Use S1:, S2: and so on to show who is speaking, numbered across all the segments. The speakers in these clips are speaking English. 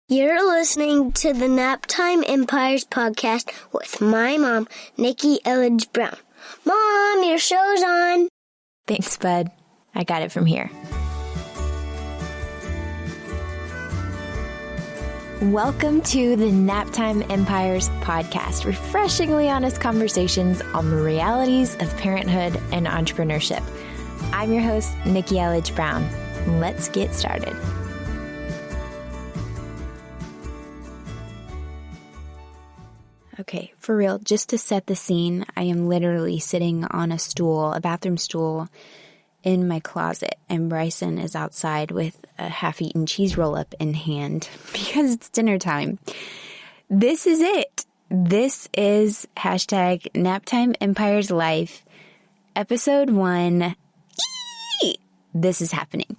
S1: You're listening to the Naptime Empires podcast with my mom, Nikki Elledge Brown. Mom, your show's on.
S2: Thanks, bud. I got it from here. Welcome to the Naptime Empires podcast, refreshingly honest conversations on the realities of parenthood and entrepreneurship. I'm your host, Nikki Elledge Brown. Let's get started. Okay, for real, just to set the scene, I am literally sitting on a stool, a bathroom stool, in my closet, and Bryson is outside with a half-eaten cheese roll-up in hand because it's dinner time. This is it. This is hashtag Naptime Empires Life, episode 1. This is happening.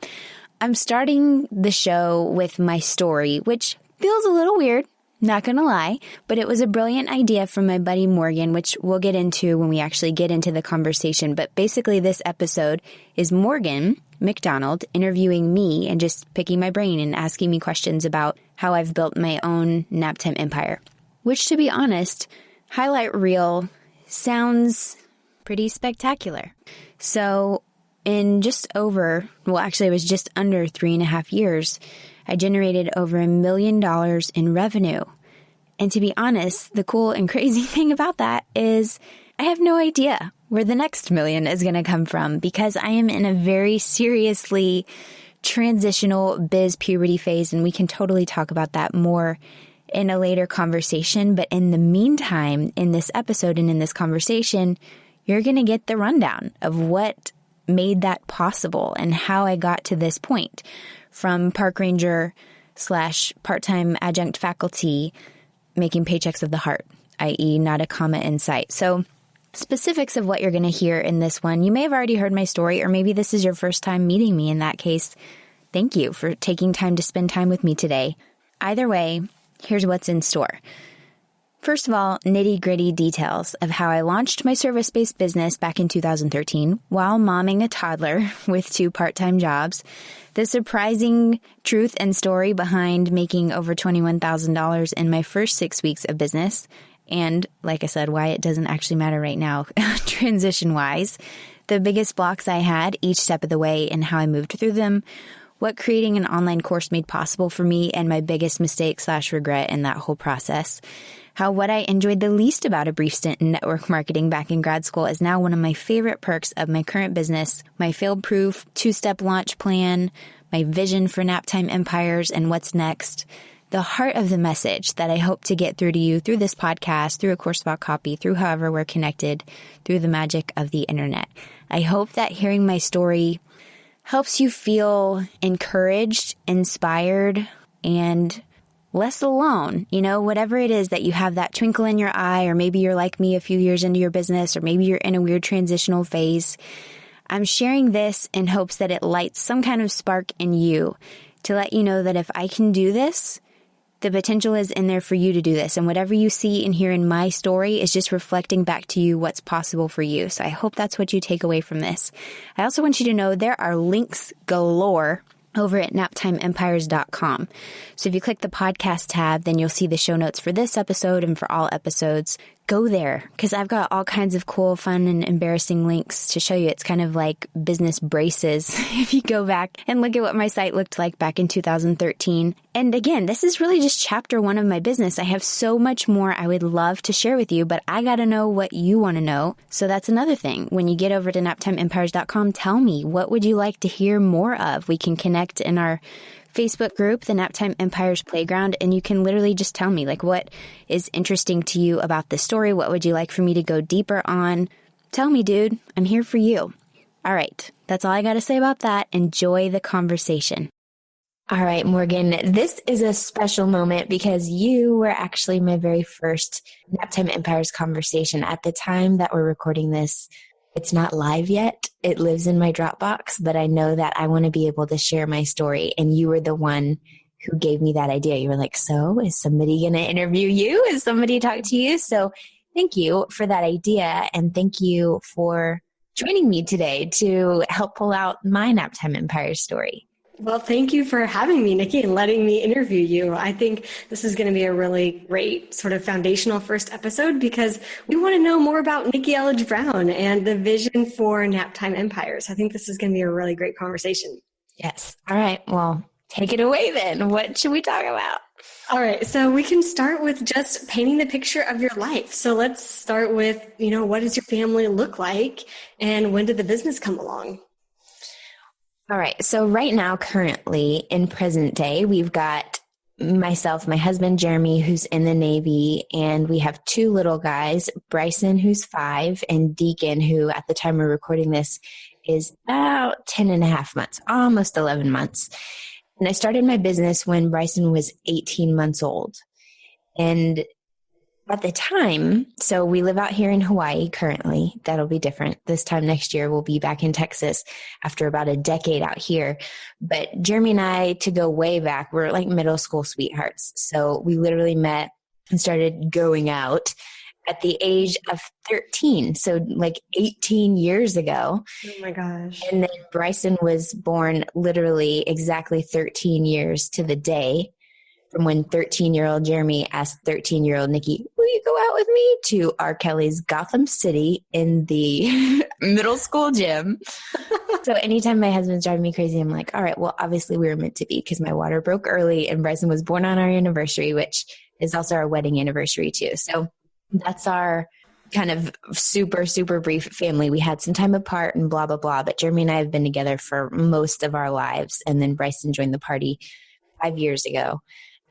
S2: I'm starting the show with my story, which feels a little weird. Not gonna lie, but it was a brilliant idea from my buddy Morgan, which we'll get into when we actually get into the conversation. But basically this episode is Morgan MacDonald interviewing me and just picking my brain and asking me questions about how I've built my own Naptime empire. Which, to be honest, highlight reel sounds pretty spectacular. So in just over, well, actually it was just under 3.5 years, I generated over $1 million in revenue. And to be honest, the cool and crazy thing about that is I have no idea where the next million is going to come from because I am in a very seriously transitional biz puberty phase, and we can totally talk about that more in a later conversation. But in the meantime, in this episode and in this conversation, you're going to get the rundown of what made that possible and how I got to this point. From park ranger / part-time adjunct faculty, making paychecks of the heart, i.e. not a comma in sight. So specifics of what you're going to hear in this one. You may have already heard my story, or maybe this is your first time meeting me. In that case, thank you for taking time to spend time with me today. Either way, here's what's in store. First of all, nitty-gritty details of how I launched my service-based business back in 2013 while momming a toddler with 2 part-time jobs, the surprising truth and story behind making over $21,000 in my first 6 weeks of business, and, like I said, why it doesn't actually matter right now, transition-wise, the biggest blocks I had each step of the way and how I moved through them, what creating an online course made possible for me, and my biggest mistake / regret in that whole process. How what I enjoyed the least about a brief stint in network marketing back in grad school is now one of my favorite perks of my current business, my fail-proof 2-step launch plan, my vision for Naptime Empires and what's next, the heart of the message that I hope to get through to you through this podcast, through a course about copy, through however we're connected, through the magic of the internet. I hope that hearing my story helps you feel encouraged, inspired, and less alone. You know, whatever it is that you have that twinkle in your eye, or maybe you're like me a few years into your business, or maybe you're in a weird transitional phase. I'm sharing this in hopes that it lights some kind of spark in you to let you know that if I can do this, the potential is in there for you to do this. And whatever you see and hear in my story is just reflecting back to you what's possible for you. So I hope that's what you take away from this. I also want you to know there are links galore over at naptimeempires.com. So if you click the podcast tab, then you'll see the show notes for this episode and for all episodes. Go there because I've got all kinds of cool, fun, and embarrassing links to show you. It's kind of like business braces if you go back and look at what my site looked like back in 2013. And again, this is really just chapter 1 of my business. I have so much more I would love to share with you, but I got to know what you want to know. So that's another thing. When you get over to naptimeempires.com, tell me, what would you like to hear more of? We can connect in our Facebook group, the Naptime Empires Playground, and you can literally just tell me, like, what is interesting to you about this story? What would you like for me to go deeper on? Tell me, dude. I'm here for you. All right. That's all I got to say about that. Enjoy the conversation. All right, Morgan, this is a special moment because you were actually my very first Naptime Empires conversation. At the time that we're recording this, it's not live yet. It lives in my Dropbox, but I know that I want to be able to share my story. And you were the one who gave me that idea. You were like, so is somebody going to interview you? Is somebody talk to you? So thank you for that idea. And thank you for joining me today to help pull out my Naptime Empires story.
S3: Well, thank you for having me, Nikki, and letting me interview you. I think this is going to be a really great sort of foundational first episode because we want to know more about Nikki Elledge Brown and the vision for Naptime Empires. I think this is going to be a really great conversation.
S2: Yes. All right. Well, take it away then. What should we talk about?
S3: All right. So we can start with just painting the picture of your life. So let's start with, what does your family look like and when did the business come along?
S2: All right. So right now, currently in present day, we've got myself, my husband, Jeremy, who's in the Navy, and we have two little guys, Bryson, who's 5, and Deacon, who at the time we're recording this is about 10 and a half months, almost 11 months. And I started my business when Bryson was 18 months old. And at the time, so we live out here in Hawaii currently. That'll be different. This time next year, we'll be back in Texas after about a decade out here. But Jeremy and I, to go way back, we're like middle school sweethearts. So we literally met and started going out at the age of 13. So like 18 years ago.
S3: Oh my gosh.
S2: And then Bryson was born literally exactly 13 years to the day from when 13-year-old Jeremy asked 13-year-old Nikki, will you go out with me to R. Kelly's Gotham City in the middle school gym? So anytime my husband's driving me crazy, I'm like, all right, well, obviously we were meant to be because my water broke early and Bryson was born on our anniversary, which is also our wedding anniversary too. So that's our kind of super, super brief family. We had some time apart and blah, blah, blah. But Jeremy and I have been together for most of our lives. And then Bryson joined the party 5 years ago.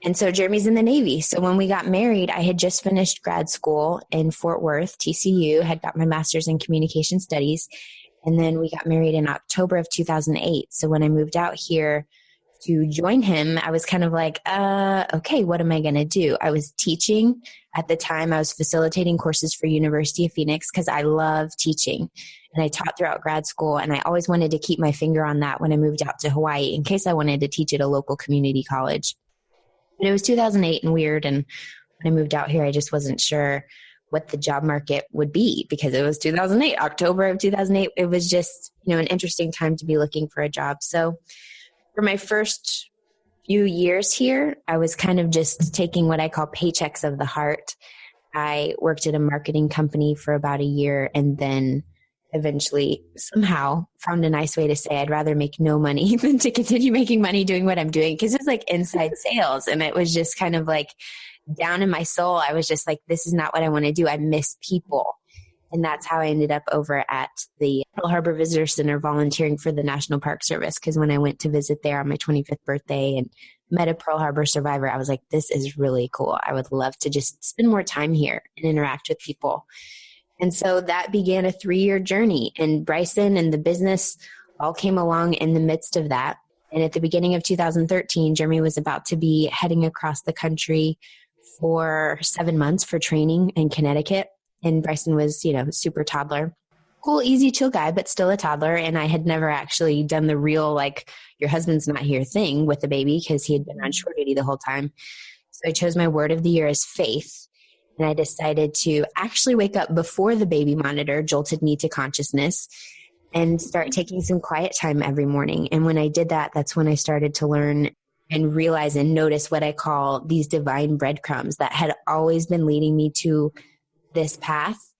S2: And so Jeremy's in the Navy. So when we got married, I had just finished grad school in Fort Worth, TCU, had got my master's in communication studies. And then we got married in October of 2008. So when I moved out here to join him, I was kind of like, okay, what am I going to do? I was teaching at the time. I was facilitating courses for University of Phoenix because I love teaching. And I taught throughout grad school. And I always wanted to keep my finger on that when I moved out to Hawaii in case I wanted to teach at a local community college. But it was 2008 and weird. And when I moved out here, I just wasn't sure what the job market would be because it was 2008, October of 2008. It was just, an interesting time to be looking for a job. So for my first few years here, I was kind of just taking what I call paychecks of the heart. I worked at a marketing company for about a year and then eventually somehow found a nice way to say I'd rather make no money than to continue making money doing what I'm doing because it was like inside sales and it was just kind of like down in my soul. I was just like, this is not what I want to do. I miss people. And that's how I ended up over at the Pearl Harbor Visitor Center volunteering for the National Park Service because when I went to visit there on my 25th birthday and met a Pearl Harbor survivor, I was like, this is really cool. I would love to just spend more time here and interact with people. And so that began a 3-year journey, and Bryson and the business all came along in the midst of that. And at the beginning of 2013, Jeremy was about to be heading across the country for 7 months for training in Connecticut. And Bryson was, super toddler. Cool, easy, chill guy, but still a toddler. And I had never actually done the real, like, your husband's not here thing with the baby because he had been on shore duty the whole time. So I chose my word of the year as faith. And I decided to actually wake up before the baby monitor jolted me to consciousness and start taking some quiet time every morning. And when I did that, that's when I started to learn and realize and notice what I call these divine breadcrumbs that had always been leading me to this path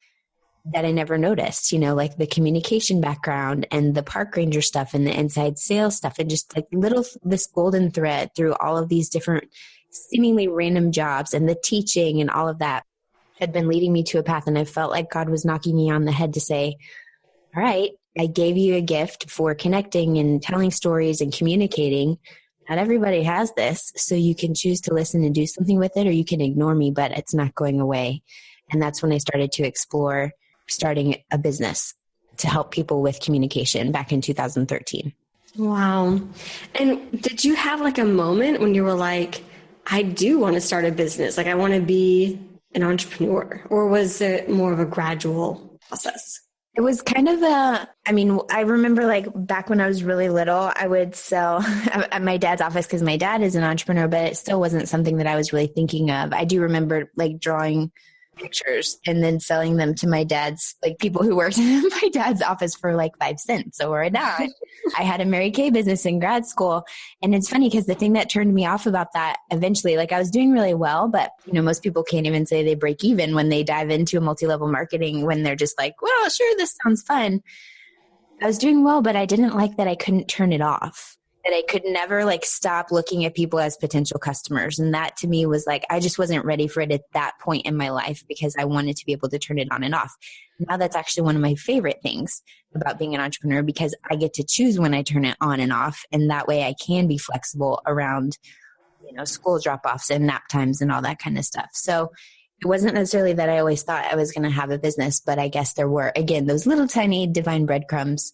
S2: that I never noticed, like the communication background and the park ranger stuff and the inside sales stuff and just like this golden thread through all of these different seemingly random jobs and the teaching and all of that had been leading me to a path. And I felt like God was knocking me on the head to say, all right, I gave you a gift for connecting and telling stories and communicating. Not everybody has this. So you can choose to listen and do something with it, or you can ignore me, but it's not going away. And that's when I started to explore starting a business to help people with communication back in 2013.
S3: Wow. And did you have like a moment when you were like, I do want to start a business. Like I want to be an entrepreneur, or was it more of a gradual process?
S2: It was kind of I remember like back when I was really little, I would sell at my dad's office because my dad is an entrepreneur, but it still wasn't something that I was really thinking of. I do remember like drawing pictures and then selling them to my dad's, like people who worked in my dad's office for like 5 cents. So right now I had a Mary Kay business in grad school. And it's funny because the thing that turned me off about that eventually, like I was doing really well, but most people can't even say they break even when they dive into multi-level marketing, when they're just like, well, sure, this sounds fun. I was doing well, but I didn't like that I couldn't turn it off, that I could never like stop looking at people as potential customers. And that to me was like, I just wasn't ready for it at that point in my life because I wanted to be able to turn it on and off. Now that's actually one of my favorite things about being an entrepreneur, because I get to choose when I turn it on and off. And that way I can be flexible around, school drop-offs and nap times and all that kind of stuff. So it wasn't necessarily that I always thought I was going to have a business, but I guess there were, again, those little tiny divine breadcrumbs.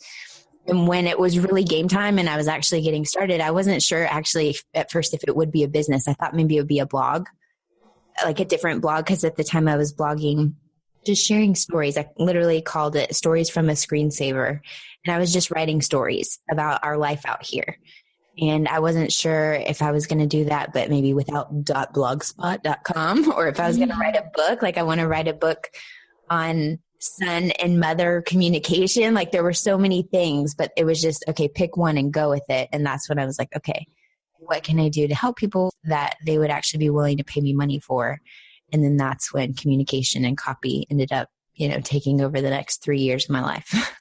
S2: And when it was really game time and I was actually getting started, I wasn't sure actually at first if it would be a business. I thought maybe it would be a blog, like a different blog, because at the time I was blogging, just sharing stories. I literally called it Stories from a Screensaver. And I was just writing stories about our life out here. And I wasn't sure if I was going to do that, but maybe without .blogspot.com, or if I was going to write a book. Like I want to write a book on son and mother communication. Like there were so many things, but it was just, okay, pick one and go with it. And that's when I was like, okay, what can I do to help people that they would actually be willing to pay me money for? And then that's when communication and copy ended up, taking over the next 3 years of my life.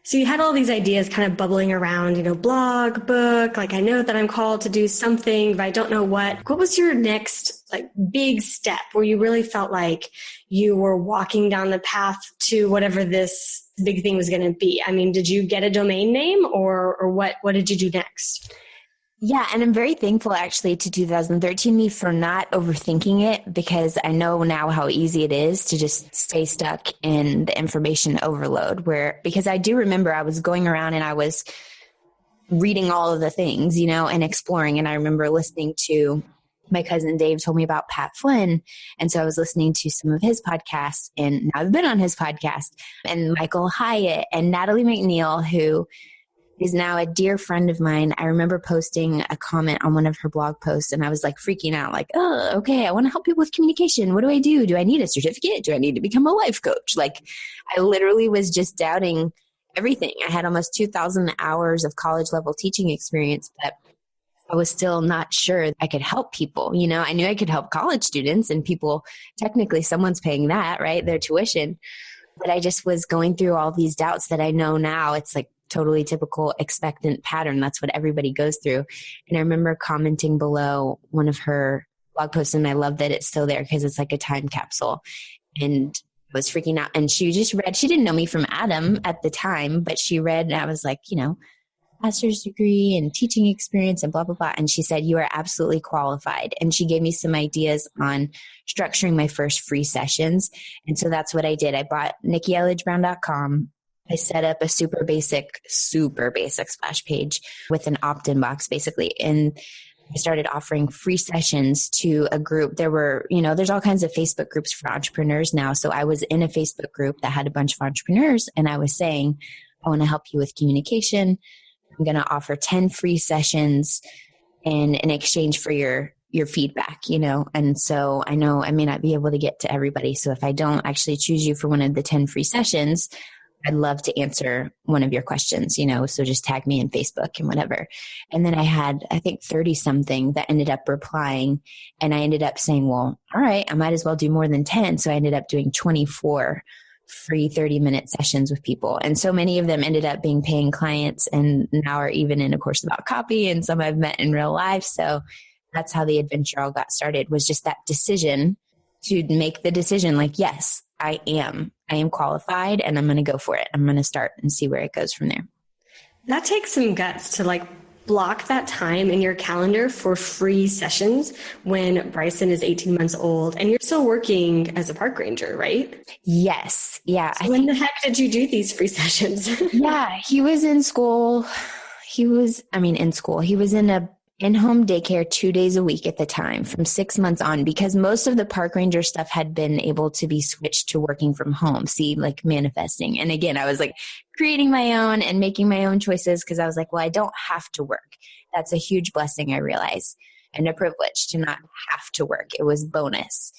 S3: So you had all these ideas kind of bubbling around, blog, book, like I know that I'm called to do something, but I don't know what. What was your next big step where you really felt like you were walking down the path to whatever this big thing was going to be? I mean, did you get a domain name or what did you do next?
S2: Yeah. And I'm very thankful actually to 2013 me for not overthinking it, because I know now how easy it is to just stay stuck in the information overload, because I do remember I was going around and I was reading all of the things, and exploring. And I remember listening to my cousin Dave told me about Pat Flynn. And so I was listening to some of his podcasts, and I've been on his podcast, and Michael Hyatt and Natalie McNeil, who is now a dear friend of mine. I remember posting a comment on one of her blog posts, and I was like freaking out, like, oh, okay, I want to help people with communication. What do I do? Do I need a certificate? Do I need to become a life coach? Like I literally was just doubting everything. I had almost 2,000 hours of college level teaching experience, but I was still not sure I could help people. I knew I could help college students and people, technically someone's paying that, right? Their tuition. But I just was going through all these doubts that I know now. It's like totally typical expectant pattern. That's what everybody goes through. And I remember commenting below one of her blog posts, and I love that it's still there because it's like a time capsule. And I was freaking out. And she just read, she didn't know me from Adam at the time, but she read, and I was like, master's degree and teaching experience and blah, blah, blah. And she said, you are absolutely qualified. And she gave me some ideas on structuring my first free sessions. And so that's what I did. I bought NikkiElledgeBrown.com. I set up a super basic splash page with an opt-in box basically. And I started offering free sessions to a group. There were, there's all kinds of Facebook groups for entrepreneurs now. So I was in a Facebook group that had a bunch of entrepreneurs, and I was saying, I want to help you with communication. I'm going to offer 10 free sessions in exchange for your feedback, And so I know I may not be able to get to everybody. So if I don't actually choose you for one of the 10 free sessions, I'd love to answer one of your questions, so just tag me in Facebook and whatever. And then I had, I think 30 something that ended up replying, and I ended up saying, well, all right, I might as well do more than 10. So I ended up doing 24 free 30-minute sessions with people. And so many of them ended up being paying clients, and now are even in a course about copy, and some I've met in real life. So that's how the adventure all got started, was just that decision to make the decision like, yes, I am qualified, and I'm going to go for it. I'm going to start and see where it goes from there.
S3: That takes some guts to block that time in your calendar for free sessions when Bryson is 18 months old and you're still working as a park ranger, right?
S2: Yes. Yeah.
S3: So when the heck did you do these free sessions?
S2: Yeah. He was in school. He was in a in-home daycare 2 days a week at the time from 6 months on, because most of the park ranger stuff had been able to be switched to working from home. See, like manifesting. And again, I was like creating my own and making my own choices, because I was like, well, I don't have to work. That's a huge blessing, I realize, and a privilege to not have to work. It was bonus.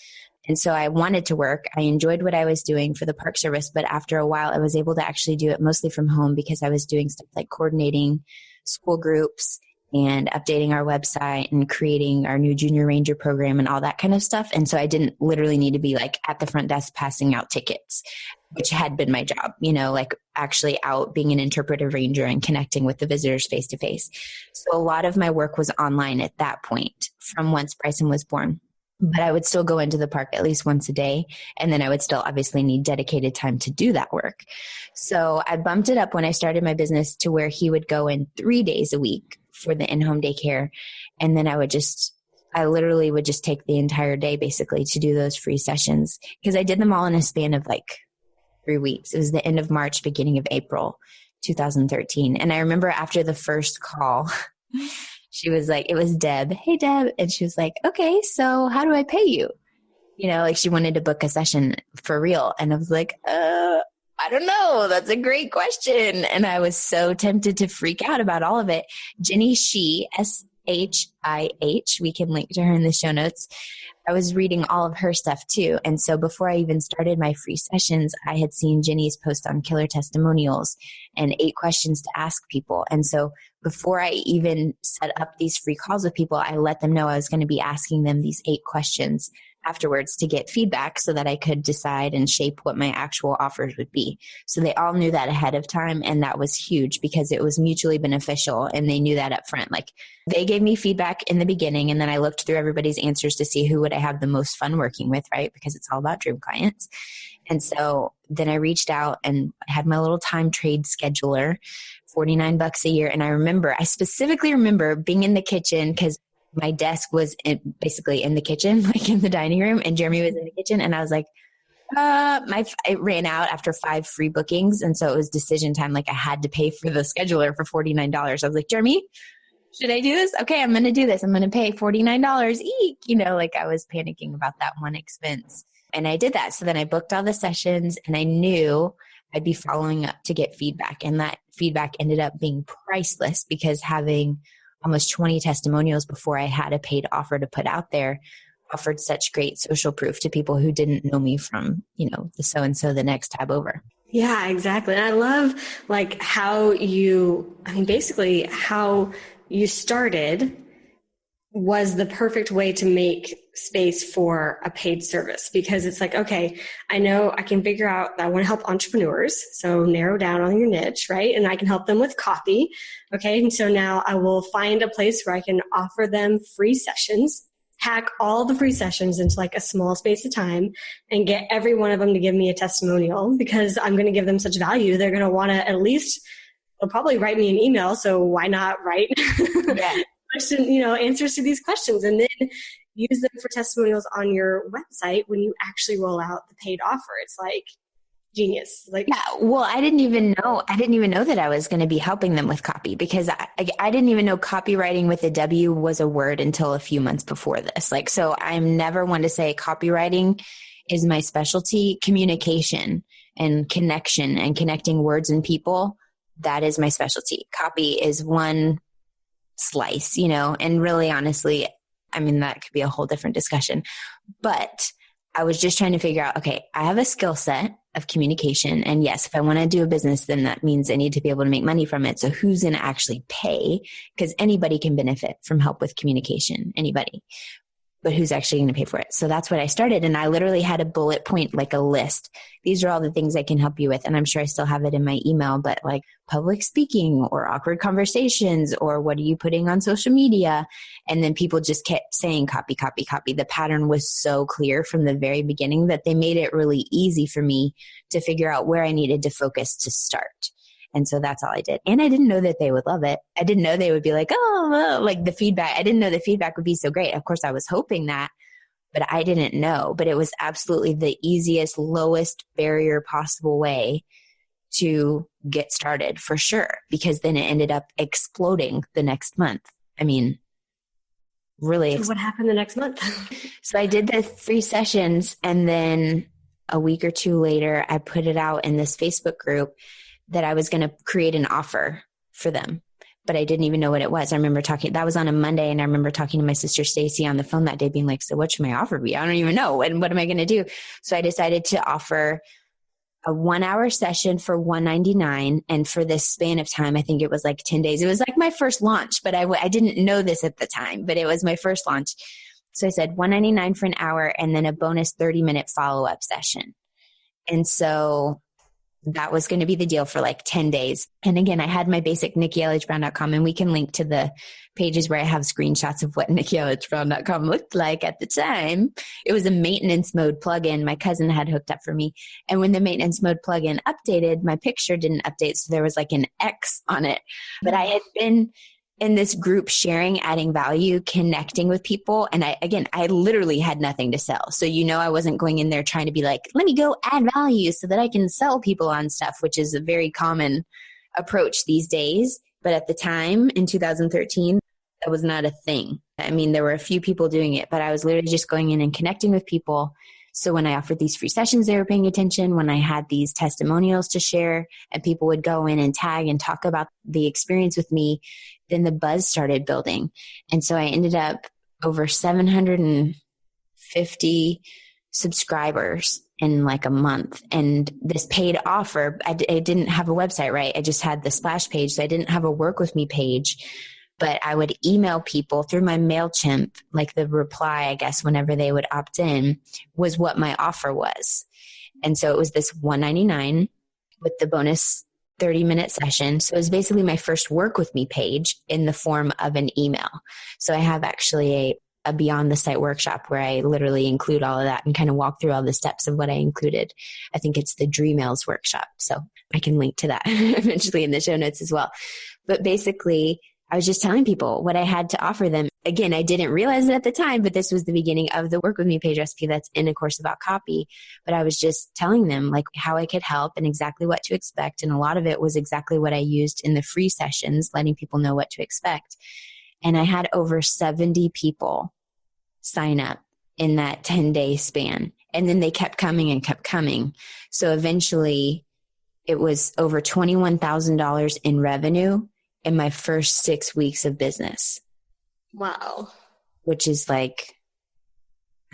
S2: And so I wanted to work. I enjoyed what I was doing for the Park Service, but after a while I was able to actually do it mostly from home because I was doing stuff like coordinating school groups and updating our website and creating our new Junior Ranger program and all that kind of stuff. And so I didn't literally need to be like at the front desk passing out tickets, which had been my job, like actually out being an interpretive ranger and connecting with the visitors face to face. So a lot of my work was online at that point from once Bryson was born. But I would still go into the park at least once a day. And then I would still obviously need dedicated time to do that work. So I bumped it up when I started my business to where he would go in 3 days a week for the in-home daycare. And then I literally would just take the entire day basically to do those free sessions because I did them all in a span of like 3 weeks. It was the end of March, beginning of April, 2013. And I remember after the first call, she was like, it was Deb. Hey, Deb. And she was like, okay, so how do I pay you? Like she wanted to book a session for real. And I was like, I don't know. That's a great question. And I was so tempted to freak out about all of it. Jenny Shih, SHIH, we can link to her in the show notes. I was reading all of her stuff too. And so before I even started my free sessions, I had seen Jenny's post on killer testimonials and 8 questions to ask people. And so before I even set up these free calls with people, I let them know I was going to be asking them these 8 questions afterwards to get feedback so that I could decide and shape what my actual offers would be. So they all knew that ahead of time. And that was huge because it was mutually beneficial. And they knew that up front. Like they gave me feedback in the beginning. And then I looked through everybody's answers to see who would I have the most fun working with, right? Because it's all about dream clients. And so then I reached out and I had my little time trade scheduler, $49 a year. And I specifically remember being in the kitchen because my desk was basically in the kitchen, like in the dining room, and Jeremy was in the kitchen. And I was like, it ran out after 5 free bookings. And so it was decision time. Like I had to pay for the scheduler for $49. I was like, Jeremy, should I do this? Okay, I'm going to do this. I'm going to pay $49 each. Like I was panicking about that one expense. And I did that. So then I booked all the sessions and I knew I'd be following up to get feedback. And that feedback ended up being priceless because having almost 20 testimonials before I had a paid offer to put out there offered such great social proof to people who didn't know me from, the so-and-so the next tab over.
S3: Yeah, exactly. And I love how you started was the perfect way to make space for a paid service because it's like, okay, I know I can figure out that I want to help entrepreneurs. So narrow down on your niche, right? And I can help them with copy. Okay. And so now I will find a place where I can offer them free sessions, hack all the free sessions into like a small space of time and get every one of them to give me a testimonial because I'm going to give them such value. They're going to want to they'll probably write me an email. So why not write? Yeah. Answers to these questions and then use them for testimonials on your website when you actually roll out the paid offer. It's like genius.
S2: I didn't even know that I was going to be helping them with copy because I didn't even know copywriting with a W was a word until a few months before this. So I'm never one to say copywriting is my specialty. Communication and connection and connecting words and people, that is my specialty. Copy is one slice, and really honestly, that could be a whole different discussion, but I was just trying to figure out, okay, I have a skill set of communication. And yes, if I want to do a business, then that means I need to be able to make money from it. So who's going to actually pay? Because anybody can benefit from help with communication, anybody. But who's actually going to pay for it? So that's what I started. And I literally had a bullet point, like a list. These are all the things I can help you with. And I'm sure I still have it in my email, but like public speaking or awkward conversations or what are you putting on social media? And then people just kept saying copy, copy, copy. The pattern was so clear from the very beginning that they made it really easy for me to figure out where I needed to focus to start. And so that's all I did. And I didn't know that they would love it. I didn't know they would be like, like the feedback. I didn't know the feedback would be so great. Of course, I was hoping that, but I didn't know. But it was absolutely the easiest, lowest barrier possible way to get started for sure. Because then it ended up exploding the next month. Really.
S3: So what happened the next month?
S2: So I did the free sessions. And then a week or two later, I put it out in this Facebook group that I was going to create an offer for them. but I didn't even know what it was. I remember that was on a Monday, and I remember talking to my sister Stacy on the phone that day being like, so what should my offer be? I don't even know. And what am I going to do? So I decided to offer a 1-hour session for $199. And for this span of time, I think it was like 10 days. It was like my first launch, but I didn't know this at the time, but it was my first launch. So I said $199 for an hour and then a bonus 30-minute follow-up session. And so that was going to be the deal for like 10 days. And again, I had my basic NikkiElledgeBrown.com, and we can link to the pages where I have screenshots of what NikkiElledgeBrown.com looked like at the time. It was a maintenance mode plugin my cousin had hooked up for me. And when the maintenance mode plugin updated, my picture didn't update. So there was like an X on it. But I had been in this group sharing, adding value, connecting with people. And I literally had nothing to sell. So, I wasn't going in there trying to be like, let me go add value so that I can sell people on stuff, which is a very common approach these days. But at the time in 2013, that was not a thing. I mean, there were a few people doing it, but I was literally just going in and connecting with people. So when I offered these free sessions, they were paying attention. When I had these testimonials to share and people would go in and tag and talk about the experience with me, then the buzz started building. And so I ended up over 750 subscribers in like a month. And this paid offer, I didn't have a website, right? I just had the splash page. So I didn't have a work with me page, but I would email people through my MailChimp, like the reply, I guess, whenever they would opt in was what my offer was. And so it was this $199 with the bonus 30-minute session. So it was basically my first work with me page in the form of an email. So I have actually a Beyond the Site workshop where I literally include all of that and kind of walk through all the steps of what I included. I think it's the Dreamails workshop. So I can link to that eventually in the show notes as well. But basically, I was just telling people what I had to offer them. Again, I didn't realize it at the time, but this was the beginning of the Work With Me page recipe that's in A Course About Copy. But I was just telling them like how I could help and exactly what to expect. And a lot of it was exactly what I used in the free sessions, letting people know what to expect. And I had over 70 people sign up in that 10-day span. And then they kept coming and kept coming. So eventually it was over $21,000 in revenue in my first 6 weeks of business.
S3: Wow.
S2: Which is like,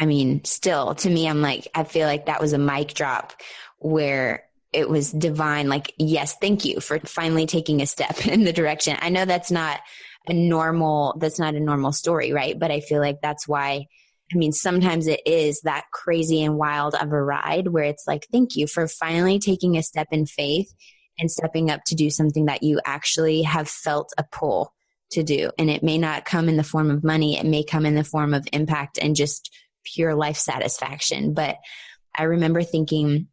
S2: I mean, still to me, I feel like that was a mic drop where it was divine. Like, yes, thank you for finally taking a step in the direction. I know that's not a normal story, right? But I feel like that's why, sometimes it is that crazy and wild of a ride where it's like, thank you for finally taking a step in faith and stepping up to do something that you actually have felt a pull to do. And it may not come in the form of money. It may come in the form of impact and just pure life satisfaction. But I remember thinking,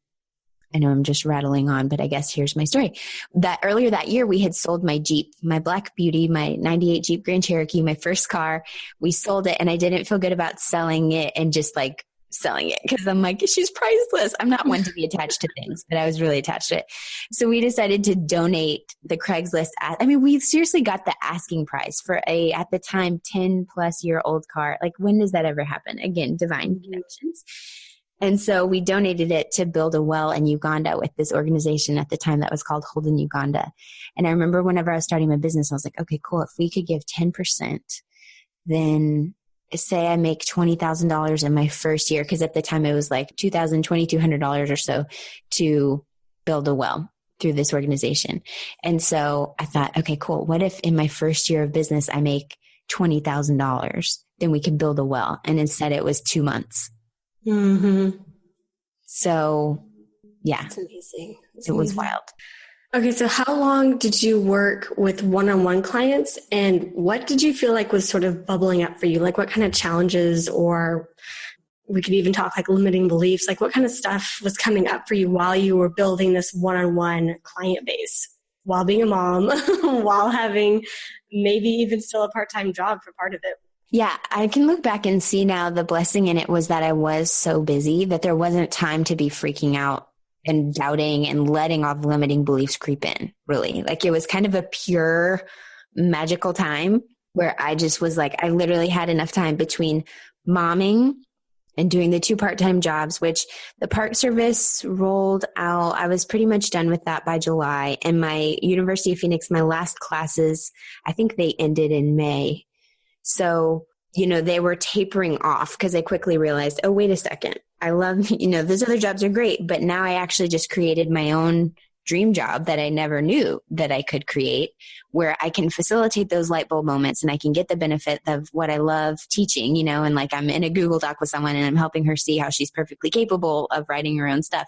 S2: I know I'm just rattling on, but I guess here's my story. That earlier that year, we had sold my Jeep, my Black Beauty, my 98 Jeep Grand Cherokee, my first car. We sold it and I didn't feel good about selling it and just like selling it because I'm like, she's priceless. I'm not one to be attached to things, but I was really attached to it. So we decided to donate the Craigslist. We seriously got the asking price for at the time, 10 plus year old car. Like, when does that ever happen? Again, divine connections. And so we donated it to build a well in Uganda with this organization at the time that was called Hold in Uganda. And I remember whenever I was starting my business, I was like, okay, cool. If we could give 10%, then say I make $20,000 in my first year, because at the time it was like $2,000, $2,200 or so to build a well through this organization. And so I thought, okay, cool. What if in my first year of business I make $20,000? Then we could build a well. And instead it was 2 months.
S3: Mm-hmm.
S2: So yeah,
S3: that's amazing.
S2: It was wild.
S3: Okay. So how long did you work with one-on-one clients, and what did you feel like was sort of bubbling up for you? Like, what kind of challenges, or we could even talk like limiting beliefs, like what kind of stuff was coming up for you while you were building this one-on-one client base, while being a mom, while having maybe even still a part-time job for part of it?
S2: Yeah, I can look back and see now the blessing in it was that I was so busy that there wasn't time to be freaking out and doubting and letting all the limiting beliefs creep in, really. Like, it was kind of a pure magical time where I just was like, I literally had enough time between momming and doing the 2 part-time jobs, which the Park Service rolled out. I was pretty much done with that by July. And my University of Phoenix, my last classes, I think they ended in May. So, they were tapering off because I quickly realized, oh, wait a second. I love, those other jobs are great, but now I actually just created my own dream job that I never knew that I could create, where I can facilitate those light bulb moments and I can get the benefit of what I love teaching, and like I'm in a Google Doc with someone and I'm helping her see how she's perfectly capable of writing her own stuff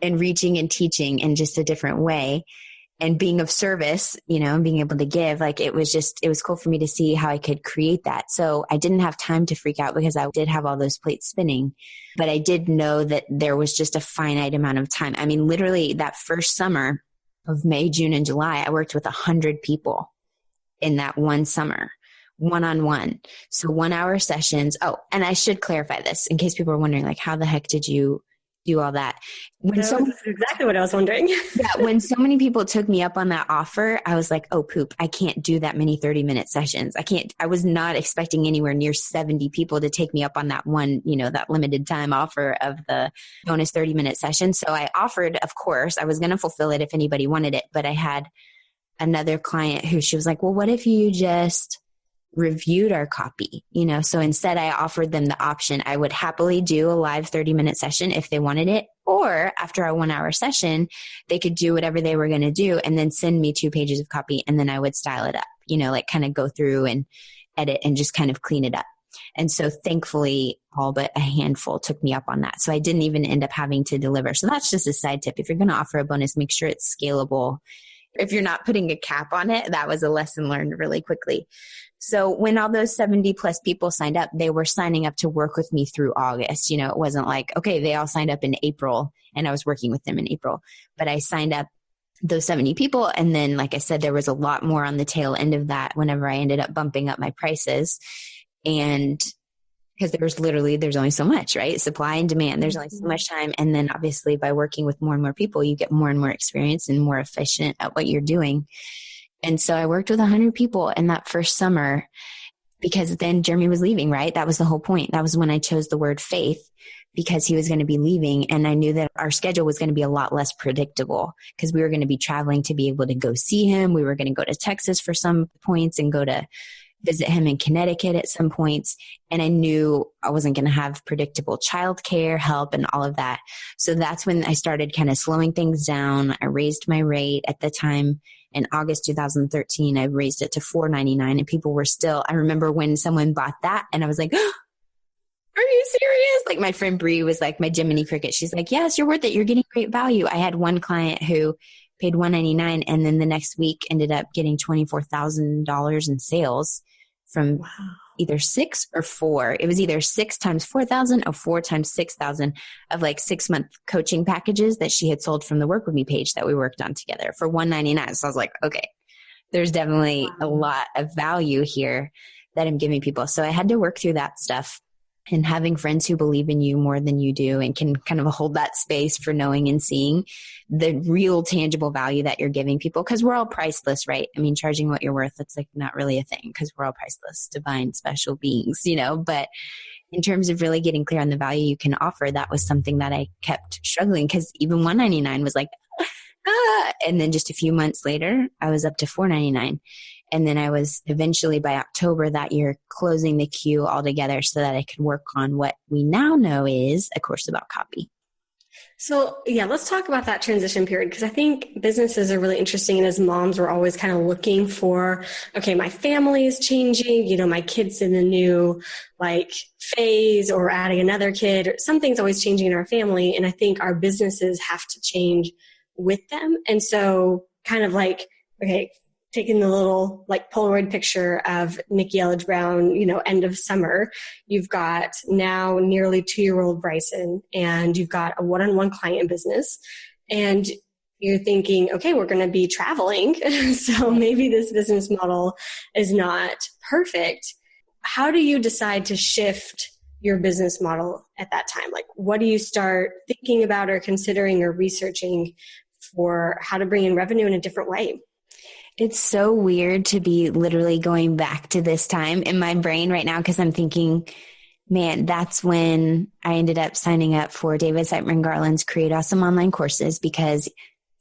S2: and reaching and teaching in just a different way and being of service, and being able to give. Like it was cool for me to see how I could create that. So I didn't have time to freak out because I did have all those plates spinning, but I did know that there was just a finite amount of time. I mean, literally that first summer of May, June, and July, I worked with 100 people in that one summer, one-on-one. So 1-hour sessions. Oh, and I should clarify this in case people are wondering, like, how the heck did you do all that?
S3: That's exactly what I was wondering.
S2: Yeah, when so many people took me up on that offer, I was like, oh, poop, I can't do that many 30-minute sessions. I was not expecting anywhere near 70 people to take me up on that one, that limited time offer of the bonus 30-minute session. So I offered, of course, I was going to fulfill it if anybody wanted it, but I had another client who she was like, well, what if you just reviewed our copy, so instead I offered them the option. I would happily do a live 30-minute session if they wanted it, or after a 1-hour session, they could do whatever they were going to do and then send me 2 pages of copy. And then I would style it up, like kind of go through and edit and just kind of clean it up. And so thankfully all but a handful took me up on that. So I didn't even end up having to deliver. So that's just a side tip. If you're going to offer a bonus, make sure it's scalable. If you're not putting a cap on it, that was a lesson learned really quickly. So when all those 70 plus people signed up, they were signing up to work with me through August. It wasn't like, okay, they all signed up in April and I was working with them in April, but I signed up those 70 people. And then, like I said, there was a lot more on the tail end of that whenever I ended up bumping up my prices. And because there's only so much, right? Supply and demand, there's only so much time. And then obviously by working with more and more people, you get more and more experience and more efficient at what you're doing. And so I worked with 100 people in that first summer because then Jeremy was leaving, right? That was the whole point. That was when I chose the word faith, because he was going to be leaving. And I knew that our schedule was going to be a lot less predictable because we were going to be traveling to be able to go see him. We were going to go to Texas for some points and go to visit him in Connecticut at some points. And I knew I wasn't going to have predictable childcare help and all of that. So that's when I started kind of slowing things down. I raised my rate at the time. In August 2013, I raised it to $4.99 and people were still, I remember when someone bought that and I was like, oh, are you serious? Like my friend Bree was like my Jiminy Cricket. She's like, yes, you're worth it. You're getting great value. I had one client who paid $199 and then the next week ended up getting $24,000 in sales from either 6 or 4. It was either 6 times 4,000 or 4 times 6,000 of like 6-month coaching packages that she had sold from the Work With Me page that we worked on together for $199. So I was like, okay, there's definitely a lot of value here that I'm giving people. So I had to work through that stuff. And having friends who believe in you more than you do and can kind of hold that space for knowing and seeing the real tangible value that you're giving people. Because we're all priceless, right? I mean, charging what you're worth, that's like not really a thing because we're all priceless, divine, special beings, But in terms of really getting clear on the value you can offer, that was something that I kept struggling because even $199 was like, and then just a few months later, I was up to $4.99. And then I was eventually by October that year closing the queue altogether so that I could work on what we now know is a course about copy.
S3: So yeah, let's talk about that transition period because I think businesses are really interesting. And as moms, we're always kind of looking for, okay, my family is changing, my kid's in a new phase or adding another kid or something's always changing in our family. And I think our businesses have to change with them. And so kind of okay, taking the little Polaroid picture of Nikki Elledge Brown, end of summer, you've got now nearly 2-year-old Bryson and you've got a one-on-one client business and you're thinking, okay, we're going to be traveling. So maybe this business model is not perfect. How do you decide to shift your business model at that time? What do you start thinking about or considering or researching for how to bring in revenue in a different way?
S2: It's so weird to be literally going back to this time in my brain right now because I'm thinking Man, that's when I ended up signing up for David Siteman Garland's Create Awesome Online Courses because,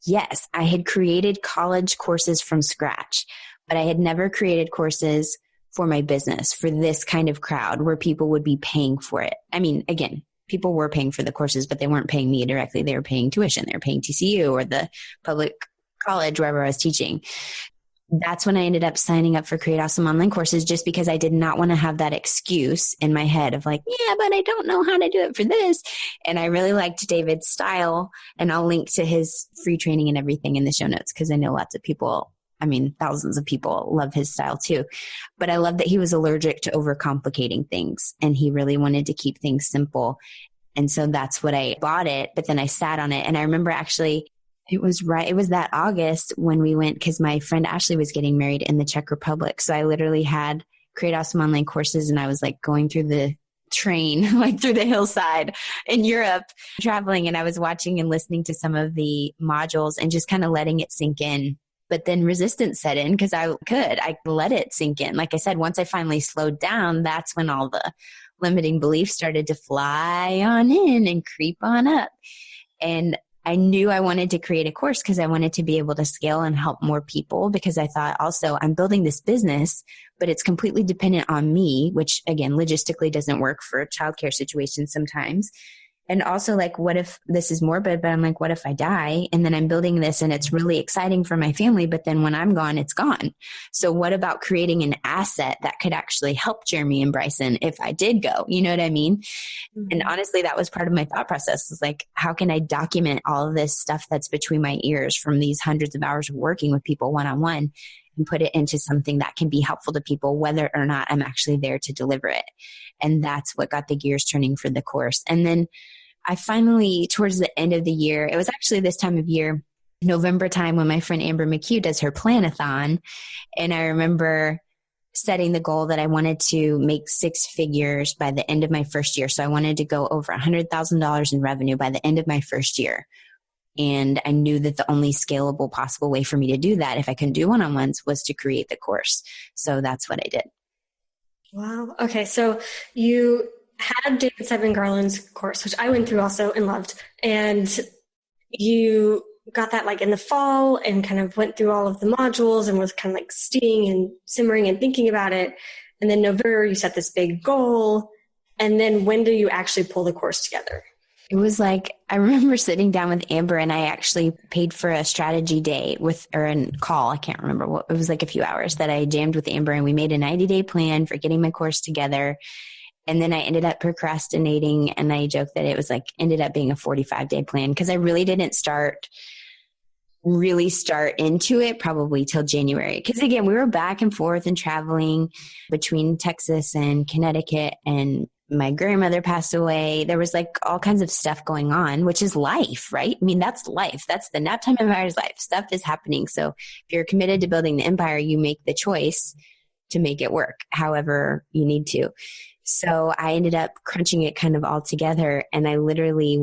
S2: yes, I had created college courses from scratch, but I had never created courses for my business, for this kind of crowd where people would be paying for it. I mean, again, people were paying for the courses, but they weren't paying me directly. They were paying tuition. They were paying TCU or the public college, wherever I was teaching. That's when I ended up signing up for Create Awesome Online Courses just because I did not want to have that excuse in my head of like, yeah, but I don't know how to do it for this. And I really liked David's style, and I'll link to his free training and everything in the show notes because I know lots of people, thousands of people love his style too. But I love that he was allergic to overcomplicating things and he really wanted to keep things simple. And so that's what I bought it, but then I sat on it. And I remember actually it was that August when we went, because my friend Ashley was getting married in the Czech Republic. So I literally had Create Awesome Online Courses and I was like going through the train, like through the hillside in Europe, traveling. And I was watching and listening to some of the modules and just kind of letting it sink in. But then resistance set in because I let it sink in. Like I said, once I finally slowed down, that's when all the limiting beliefs started to fly on in and creep on up. And I knew I wanted to create a course because I wanted to be able to scale and help more people, because I thought also I'm building this business, but it's completely dependent on me, which again, logistically doesn't work for childcare situations sometimes. And also like, what if this is morbid, but I'm like, what if I die? And then I'm building this and it's really exciting for my family, but then when I'm gone, it's gone. So what about creating an asset that could actually help Jeremy and Bryson if I did go? You know what I mean? Mm-hmm. And honestly, that was part of my thought process, is like, how can I document all of this stuff that's between my ears from these hundreds of hours of working with people one-on-one and put it into something that can be helpful to people, whether or not I'm actually there to deliver it. And that's what got the gears turning for the course. And then I finally, towards the end of the year, it was actually this time of year, November time, when my friend Amber McHugh does her planathon. And I remember setting the goal that I wanted to make 6 figures by the end of my first year. So I wanted to go over $100,000 in revenue by the end of my first year. And I knew that the only scalable possible way for me to do that, if I couldn't do one-on-ones, was to create the course. So that's what I did.
S3: Wow. Okay. So you had David Siteman Garland's course, which I went through also and loved. And you got that like in the fall and kind of went through all of the modules and was kind of like steaming and simmering and thinking about it. And then November, you set this big goal. And then when do you actually pull the course together?
S2: It was like, I remember sitting down with Amber and I actually paid for a strategy day or a call. I can't remember what, it was like a few hours that I jammed with Amber, and we made a 90-day plan for getting my course together. And then I ended up procrastinating, and I joked that it was like, ended up being a 45-day plan, because I really didn't really start into it probably till January. Because again, we were back and forth and traveling between Texas and Connecticut, and my grandmother passed away. There was like all kinds of stuff going on, which is life, right? I mean, that's life. That's the Naptime Empires life. Stuff is happening. So if you're committed to building the empire, you make the choice to make it work however you need to. So I ended up crunching it kind of all together. And I literally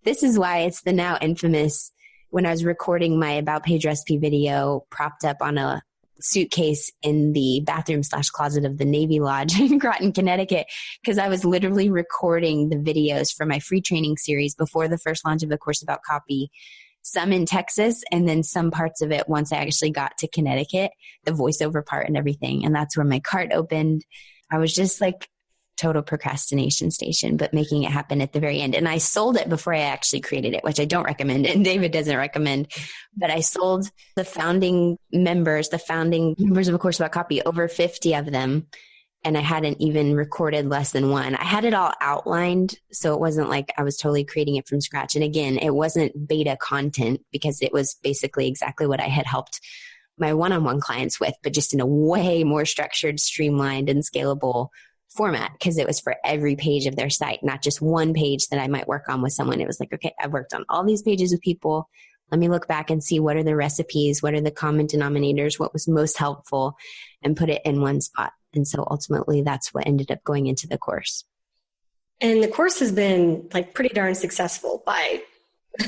S2: this is why it's the now infamous, when I was recording my About Page recipe video propped up on a suitcase in the bathroom/closet of the Navy Lodge in Groton, Connecticut, because I was literally recording the videos for my free training series before the first launch of the course about copy, some in Texas, and then some parts of it once I actually got to Connecticut, the voiceover part and everything. And that's where my cart opened. I was just like total procrastination station, but making it happen at the very end. And I sold it before I actually created it, which I don't recommend, and David doesn't recommend, but I sold the founding members of A Course About Copy, over 50 of them. And I hadn't even recorded less than one. I had it all outlined, so it wasn't like I was totally creating it from scratch. And again, it wasn't beta content, because it was basically exactly what I had helped my one-on-one clients with, but just in a way more structured, streamlined, and scalable format, because it was for every page of their site, not just one page that I might work on with someone. It was like, okay, I've worked on all these pages with people. Let me look back and see what are the recipes, what are the common denominators, what was most helpful, and put it in one spot. And so ultimately that's what ended up going into the course.
S3: And the course has been like pretty darn successful by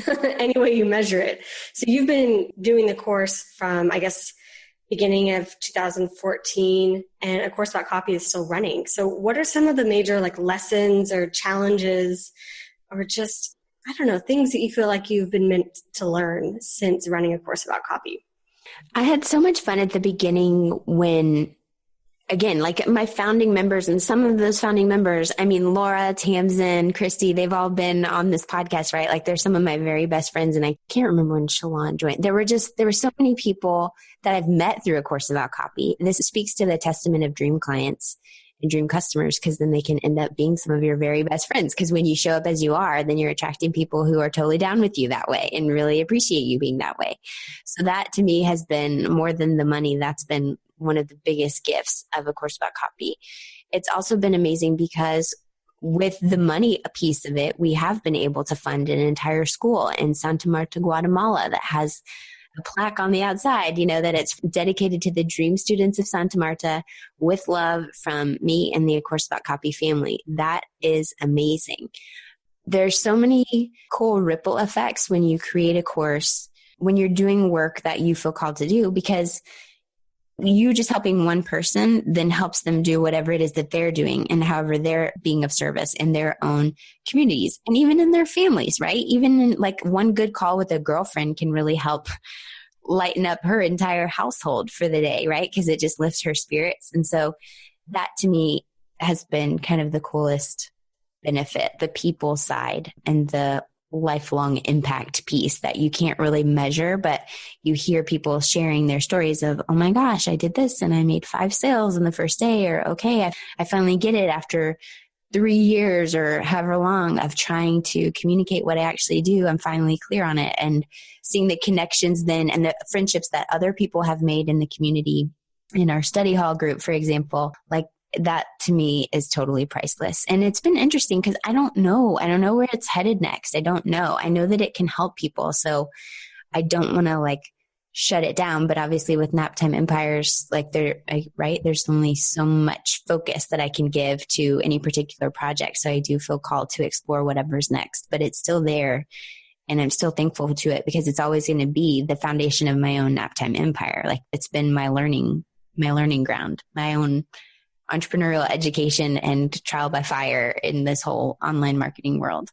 S3: any way you measure it. So you've been doing the course from, I guess, beginning of 2014, and A Course About Copy is still running. So what are some of the major lessons or challenges or just, I don't know, things that you feel like you've been meant to learn since running A Course About Copy?
S2: I had so much fun at the beginning when, again, my founding members, and some of those founding members, Laura, Tamsin, Christy, they've all been on this podcast, right? They're some of my very best friends, and I can't remember when Shalon joined. There were so many people that I've met through A Course About Copy. This speaks to the testament of dream clients and dream customers, because then they can end up being some of your very best friends. Because when you show up as you are, then you're attracting people who are totally down with you that way and really appreciate you being that way. So that to me has been more than the money. That's been one of the biggest gifts of A Course About Copy. It's also been amazing because with the money, a piece of it, we have been able to fund an entire school in Santa Marta, Guatemala that has a plaque on the outside, that it's dedicated to the dream students of Santa Marta with love from me and the A Course About Copy family. That is amazing. There's so many cool ripple effects when you create a course, when you're doing work that you feel called to do, because you just helping one person then helps them do whatever it is that they're doing and however they're being of service in their own communities and even in their families, right? Even in one good call with a girlfriend can really help lighten up her entire household for the day, right? Because it just lifts her spirits. And so that to me has been kind of the coolest benefit, the people side and the lifelong impact piece that you can't really measure, but you hear people sharing their stories of, oh my gosh, I did this and I made 5 sales in the first day, or okay, I finally get it after 3 years or however long of trying to communicate what I actually do. I'm finally clear on it, and seeing the connections then and the friendships that other people have made in the community, in our study hall group, for example, that to me is totally priceless. And it's been interesting because I don't know where it's headed next. I don't know. I know that it can help people. So I don't want to shut it down. But obviously with Naptime Empires, there's only so much focus that I can give to any particular project. So I do feel called to explore whatever's next, but it's still there. And I'm still thankful to it because it's always going to be the foundation of my own Naptime Empire. It's been my learning ground, my own entrepreneurial education and trial by fire in this whole online marketing world.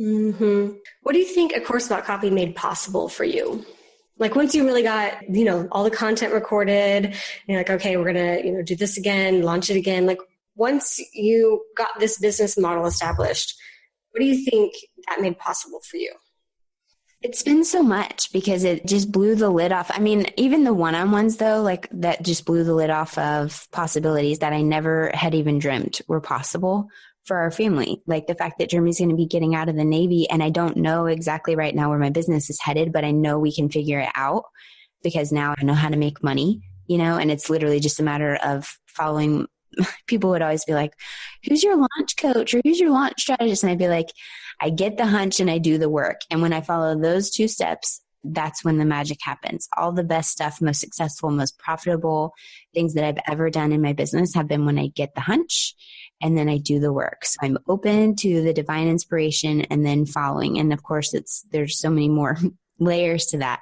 S3: Mm-hmm. What do you think A Course About Copy made possible for you? Once you really got, all the content recorded, and you're okay, we're going to, do this again, launch it again. Once you got this business model established, what do you think that made possible for you?
S2: It's been so much because it just blew the lid off. Even the one-on-ones though, that just blew the lid off of possibilities that I never had even dreamt were possible for our family. The fact that Jeremy's going to be getting out of the Navy, and I don't know exactly right now where my business is headed, but I know we can figure it out because now I know how to make money, and it's literally just a matter of following. People would always be like, who's your launch coach or who's your launch strategist? And I'd be like, I get the hunch and I do the work. And when I follow those 2 steps, that's when the magic happens. All the best stuff, most successful, most profitable things that I've ever done in my business have been when I get the hunch and then I do the work. So I'm open to the divine inspiration and then following. And of course, there's so many more layers to that.